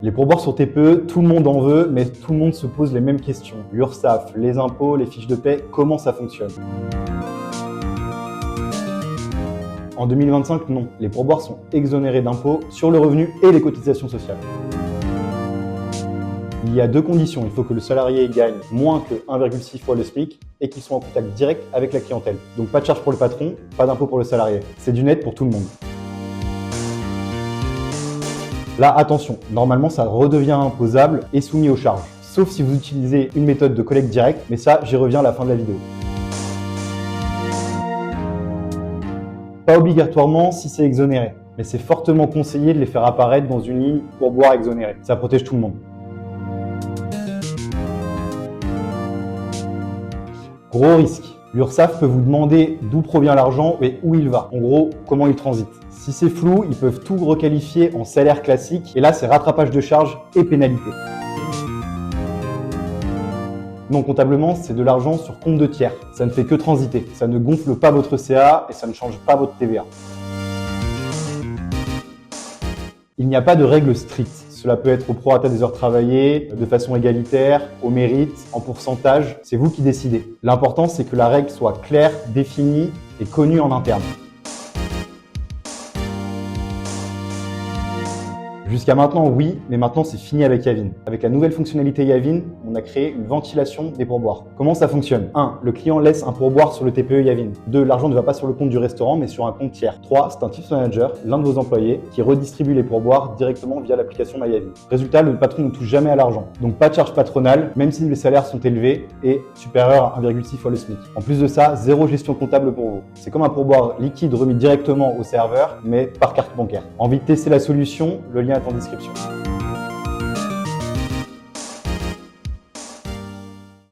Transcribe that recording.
Les pourboires sur TPE, tout le monde en veut, mais tout le monde se pose les mêmes questions. L'URSSAF, les impôts, les fiches de paie, comment ça fonctionne? En 2025, non. Les pourboires sont exonérés d'impôts sur le revenu et les cotisations sociales. Il y a deux conditions. Il faut que le salarié gagne moins que 1,6 fois le SMIC et qu'il soit en contact direct avec la clientèle. Donc pas de charge pour le patron, pas d'impôt pour le salarié. C'est du net pour tout le monde. Là, attention, normalement, ça redevient imposable et soumis aux charges. Sauf si vous utilisez une méthode de collecte directe, mais ça, j'y reviens à la fin de la vidéo. Pas obligatoirement si c'est exonéré, mais c'est fortement conseillé de les faire apparaître dans une ligne pourboire exonéré. Ça protège tout le monde. Gros risque. L'URSSAF peut vous demander d'où provient l'argent et où il va. En gros, comment il transite. Si c'est flou, ils peuvent tout requalifier en salaire classique et là, c'est rattrapage de charges et pénalité. Non, comptablement, c'est de l'argent sur compte de tiers. Ça ne fait que transiter. Ça ne gonfle pas votre CA et ça ne change pas votre TVA. Il n'y a pas de règles strictes. Cela peut être au prorata des heures travaillées, de façon égalitaire, au mérite, en pourcentage. C'est vous qui décidez. L'important, c'est que la règle soit claire, définie et connue en interne. Jusqu'à maintenant, oui, mais maintenant c'est fini avec Yavin. Avec la nouvelle fonctionnalité Yavin, on a créé une ventilation des pourboires. Comment ça fonctionne? 1. Le client laisse un pourboire sur le TPE Yavin. 2. L'argent ne va pas sur le compte du restaurant, mais sur un compte tiers. 3. C'est un tips manager, l'un de vos employés, qui redistribue les pourboires directement via l'application MyYavin. Résultat, le patron ne touche jamais à l'argent. Donc pas de charge patronale, même si les salaires sont élevés et supérieurs à 1,6 fois le SMIC. En plus de ça, zéro gestion comptable pour vous. C'est comme un pourboire liquide remis directement au serveur, mais par carte bancaire. Envie de tester la solution? Le lien est en description.